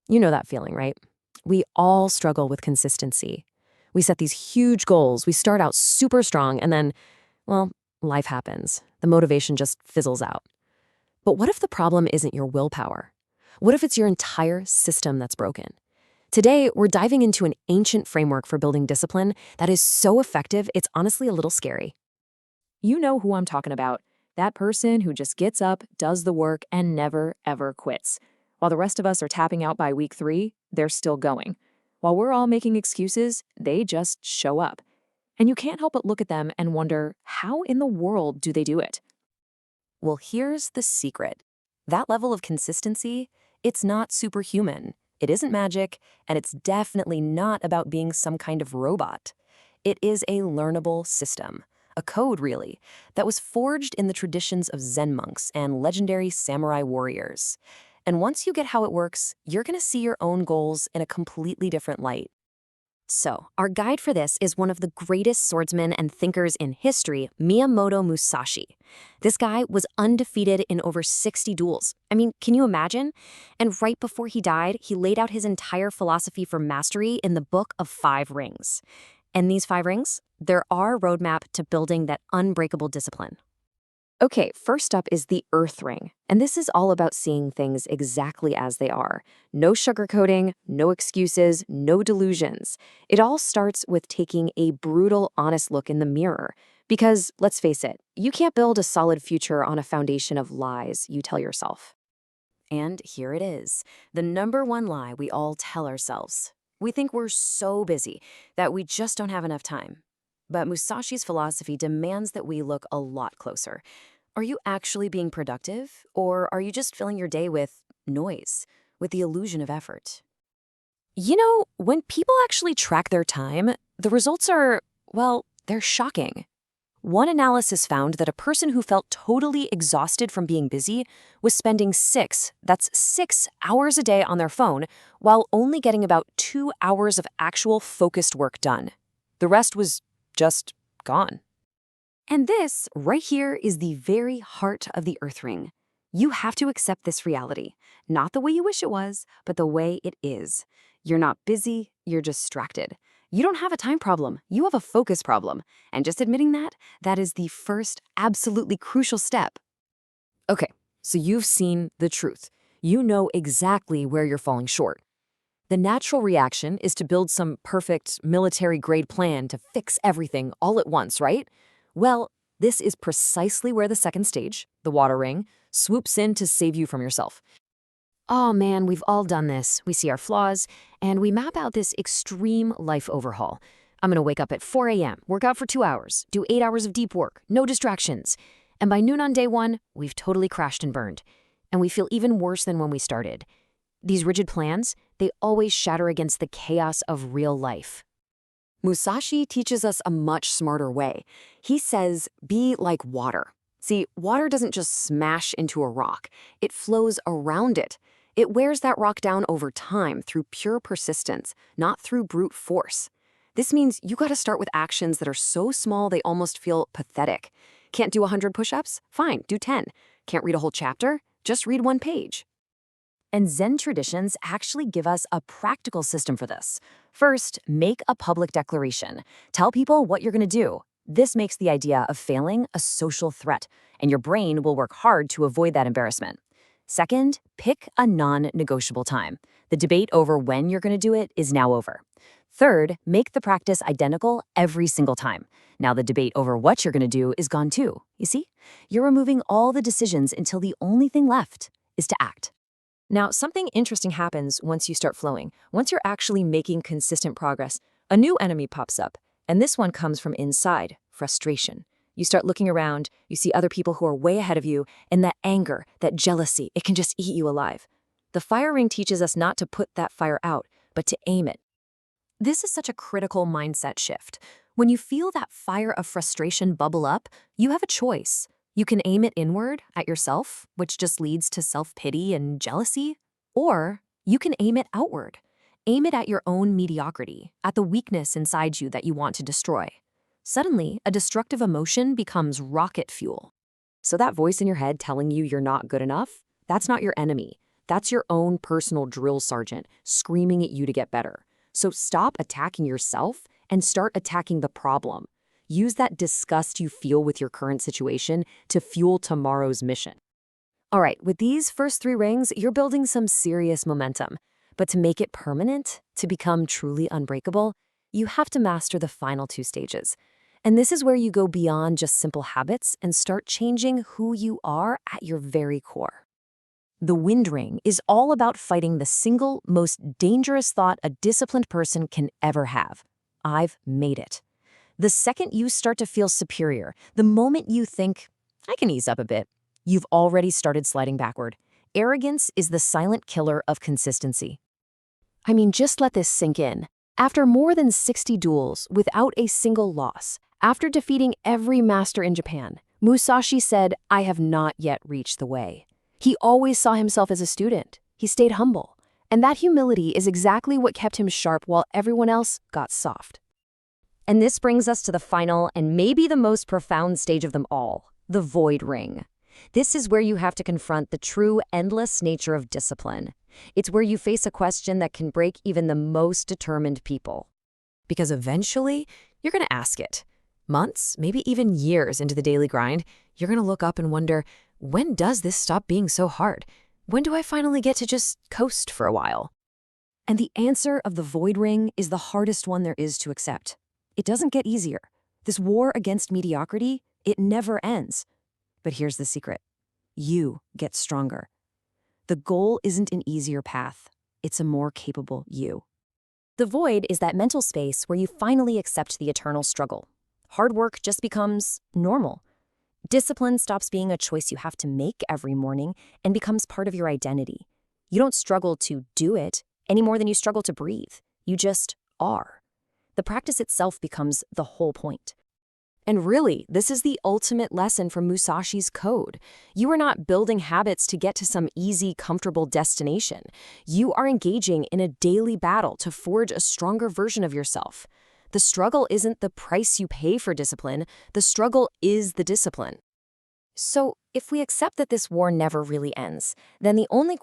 You know that feeling, right? We all struggle with consistency. We set these huge goals, we start out super strong, and then, well, life happens. The motivation just fizzles out. But what if the problem isn't your willpower? What if it's your entire system that's broken? Today, we're diving into an ancient framework for building discipline that is so effective, it's honestly a little scary. You know who I'm talking about. That person who just gets up, does the work, and never, ever quits. While the rest of us are tapping out by week 3, they're still going. While we're all making excuses, they just show up. And you can't help but look at them and wonder, how in the world do they do it? Well, here's the secret. That level of consistency, it's not superhuman. It isn't magic, and it's definitely not about being some kind of robot. It is a learnable system, a code really, that was forged in the traditions of Zen monks and legendary samurai warriors. And once you get how it works, you're going to see your own goals in a completely different light. So, our guide for this is one of the greatest swordsmen and thinkers in history, Miyamoto Musashi. This guy was undefeated in over 60 duels. I mean, can you imagine? And right before he died, he laid out his entire philosophy for mastery in the Book of 5 Rings. And these 5 rings, they're our roadmap to building that unbreakable discipline. Okay, first up is the Earth Ring, and this is all about seeing things exactly as they are. No sugarcoating, no excuses, no delusions. It all starts with taking a brutal, honest look in the mirror. Because, let's face it, you can't build a solid future on a foundation of lies you tell yourself. And here it is, the #1 lie we all tell ourselves. We think we're so busy that we just don't have enough time. But Musashi's philosophy demands that we look a lot closer. Are you actually being productive, or are you just filling your day with noise, with the illusion of effort? You know, when people actually track their time, the results are, well, they're shocking. One analysis found that a person who felt totally exhausted from being busy was spending 6 hours a day on their phone, while only getting about 2 hours of actual focused work done. The rest was just gone. And this, right here, is the very heart of the Earth Ring. You have to accept this reality. Not the way you wish it was, but the way it is. You're not busy, you're distracted. You don't have a time problem, you have a focus problem. And just admitting that, that is the first, absolutely crucial step. Okay, so you've seen the truth. You know exactly where you're falling short. The natural reaction is to build some perfect military-grade plan to fix everything all at once, right? Well, this is precisely where the second stage, the water ring, swoops in to save you from yourself. Oh man, we've all done this. We see our flaws, and we map out this extreme life overhaul. I'm gonna wake up at 4 a.m., work out for 2 hours, do 8 hours of deep work, no distractions. And by noon on day 1, we've totally crashed and burned. And we feel even worse than when we started. These rigid plans, they always shatter against the chaos of real life. Musashi teaches us a much smarter way. He says, be like water. See, water doesn't just smash into a rock. It flows around it. It wears that rock down over time through pure persistence, not through brute force. This means you gotta start with actions that are so small they almost feel pathetic. Can't do 100 push-ups? Fine, do 10. Can't read a whole chapter? Just read 1 page. And Zen traditions actually give us a practical system for this. First, make a public declaration. Tell people what you're going to do. This makes the idea of failing a social threat, and your brain will work hard to avoid that embarrassment. Second, pick a non-negotiable time. The debate over when you're going to do it is now over. Third, make the practice identical every single time. Now the debate over what you're going to do is gone too. You see? You're removing all the decisions until the only thing left is to act. Now, something interesting happens once you start flowing. Once you're actually making consistent progress, a new enemy pops up. And this one comes from inside, frustration. You start looking around, you see other people who are way ahead of you, and that anger, that jealousy, it can just eat you alive. The fire ring teaches us not to put that fire out, but to aim it. This is such a critical mindset shift. When you feel that fire of frustration bubble up, you have a choice. You can aim it inward at yourself, which just leads to self-pity and jealousy, or you can aim it outward. Aim it at your own mediocrity, at the weakness inside you that you want to destroy. Suddenly, a destructive emotion becomes rocket fuel. So that voice in your head telling you you're not good enough, that's not your enemy. That's your own personal drill sergeant screaming at you to get better. So stop attacking yourself and start attacking the problem. Use that disgust you feel with your current situation to fuel tomorrow's mission. All right, with these first 3 rings, you're building some serious momentum. But to make it permanent, to become truly unbreakable, you have to master the final 2 stages. And this is where you go beyond just simple habits and start changing who you are at your very core. The wind ring is all about fighting the single most dangerous thought a disciplined person can ever have. I've made it. The second you start to feel superior, the moment you think, I can ease up a bit, you've already started sliding backward. Arrogance is the silent killer of consistency. I mean, just let this sink in. After more than 60 duels without a single loss, after defeating every master in Japan, Musashi said, I have not yet reached the way. He always saw himself as a student. He stayed humble. And that humility is exactly what kept him sharp while everyone else got soft. And this brings us to the final and maybe the most profound stage of them all, the void ring. This is where you have to confront the true endless nature of discipline. It's where you face a question that can break even the most determined people. Because eventually, you're going to ask it. Months, maybe even years into the daily grind, you're going to look up and wonder, when does this stop being so hard? When do I finally get to just coast for a while? And the answer of the void ring is the hardest one there is to accept. It doesn't get easier. This war against mediocrity, it never ends. But here's the secret. You get stronger. The goal isn't an easier path. It's a more capable you. The void is that mental space where you finally accept the eternal struggle. Hard work just becomes normal. Discipline stops being a choice you have to make every morning and becomes part of your identity. You don't struggle to do it any more than you struggle to breathe. You just are. The practice itself becomes the whole point. And really, this is the ultimate lesson from Musashi's code. You are not building habits to get to some easy, comfortable destination. You are engaging in a daily battle to forge a stronger version of yourself. The struggle isn't the price you pay for discipline. The struggle is the discipline. So, if we accept that this war never really ends, then the only